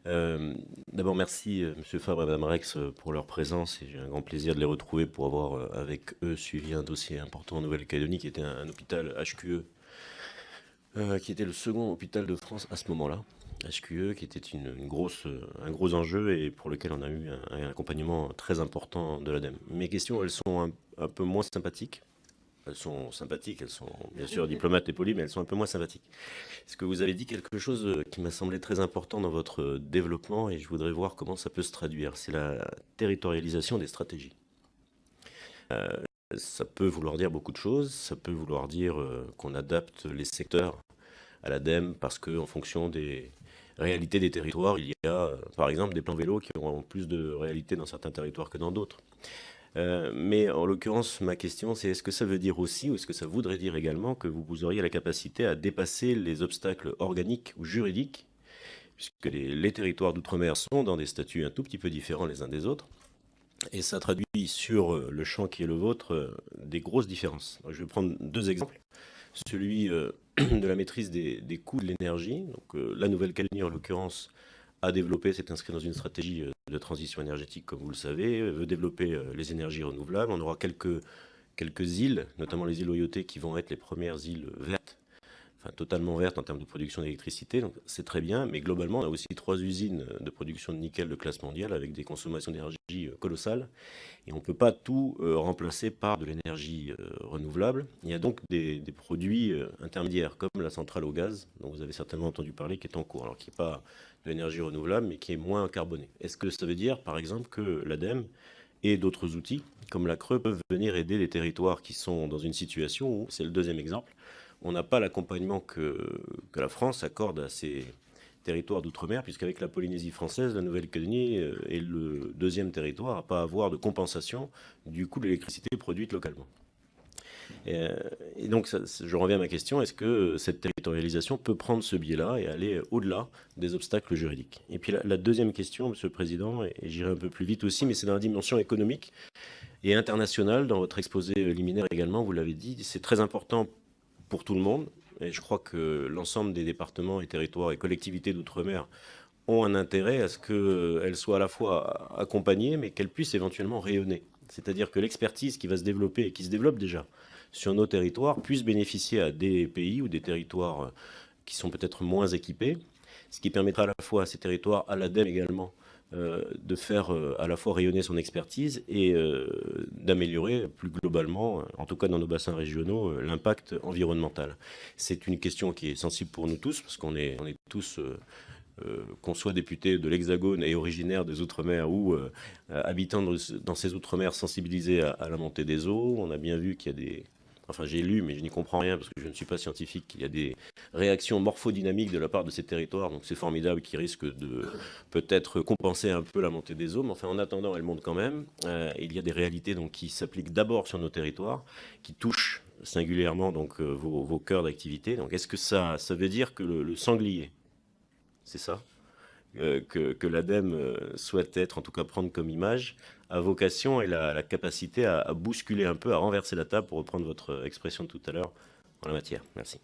Euh, D'abord, merci Monsieur Fabre et Madame Rex pour leur présence et j'ai un grand plaisir de les retrouver pour avoir avec eux suivi un dossier important en Nouvelle-Calédonie qui était un hôpital HQE, qui était le second hôpital de France à ce moment-là. HQE qui était un gros enjeu et pour lequel on a eu un accompagnement très important de l'ADEME. Mes questions, elles sont un peu moins sympathiques. Elles sont sympathiques, elles sont bien sûr diplomates et polies, mais elles sont un peu moins sympathiques. Est-ce que vous avez dit quelque chose qui m'a semblé très important dans votre développement et je voudrais voir comment ça peut se traduire. C'est la territorialisation des stratégies. Ça peut vouloir dire beaucoup de choses. Ça peut vouloir dire qu'on adapte les secteurs à l'ADEME parce qu'en fonction des réalités des territoires, il y a par exemple des plans vélos qui auront plus de réalité dans certains territoires que dans d'autres. Mais en l'occurrence, ma question, c'est est-ce que ça veut dire aussi, ou est-ce que ça voudrait dire également que vous auriez la capacité à dépasser les obstacles organiques ou juridiques, puisque les territoires d'outre-mer sont dans des statuts un tout petit peu différents les uns des autres, et ça traduit sur le champ qui est le vôtre des grosses différences. Donc, je vais prendre deux exemples. Celui de la maîtrise des coûts de l'énergie. Donc, la Nouvelle-Calédonie, en l'occurrence, a développé, s'est inscrit dans une stratégie de transition énergétique, comme vous le savez, veut développer les énergies renouvelables. On aura quelques îles, notamment les îles Loyauté, qui vont être les premières îles vertes, enfin totalement vertes en termes de production d'électricité. Donc c'est très bien, mais globalement, on a aussi 3 usines de production de nickel de classe mondiale avec des consommations d'énergie colossales. Et on ne peut pas tout remplacer par de l'énergie renouvelable. Il y a donc des produits intermédiaires, comme la centrale au gaz, dont vous avez certainement entendu parler, qui est en cours, alors qui n'est pas de l'énergie renouvelable, mais qui est moins carbonée. Est-ce que ça veut dire, par exemple, que l'ADEME et d'autres outils, comme la CRE, peuvent venir aider les territoires qui sont dans une situation où, c'est le deuxième exemple, on n'a pas l'accompagnement que la France accorde à ces territoires d'outre-mer, puisqu'avec la Polynésie française, la Nouvelle-Calédonie est le deuxième territoire à ne pas avoir de compensation du coût de l'électricité produite localement. Et donc, je reviens à ma question, est-ce que cette territorialisation peut prendre ce biais-là et aller au-delà des obstacles juridiques? Et puis la deuxième question, Monsieur le Président, et j'irai un peu plus vite aussi, mais c'est dans la dimension économique et internationale, dans votre exposé liminaire également, vous l'avez dit, c'est très important pour tout le monde, et je crois que l'ensemble des départements et territoires et collectivités d'outre-mer ont un intérêt à ce qu'elles soient à la fois accompagnées, mais qu'elles puissent éventuellement rayonner. C'est-à-dire que l'expertise qui va se développer et qui se développe déjà sur nos territoires puisse bénéficier à des pays ou des territoires qui sont peut-être moins équipés, ce qui permettra à la fois à ces territoires, à l'ADEME également, de faire à la fois rayonner son expertise et d'améliorer plus globalement, en tout cas dans nos bassins régionaux, l'impact environnemental. C'est une question qui est sensible pour nous tous, parce on est tous qu'on soit député de l'Hexagone et originaire des Outre-mer ou habitant dans ces Outre-mer sensibilisés à la montée des eaux. On a bien vu qu'il y a des... Enfin, j'ai lu, mais je n'y comprends rien parce que je ne suis pas scientifique, qu'il y a des réactions morphodynamiques de la part de ces territoires. Donc c'est formidable qu'ils risquent de peut-être compenser un peu la montée des eaux. Mais enfin, en attendant, elles montent quand même. Il y a des réalités donc, qui s'appliquent d'abord sur nos territoires, qui touchent singulièrement donc, vos cœurs d'activité. Donc est-ce que ça veut dire que le sanglier, c'est ça, que l'ADEME souhaite être, en tout cas prendre comme image, a vocation et la capacité à bousculer un peu, à renverser la table, pour reprendre votre expression de tout à l'heure, en la matière. Merci.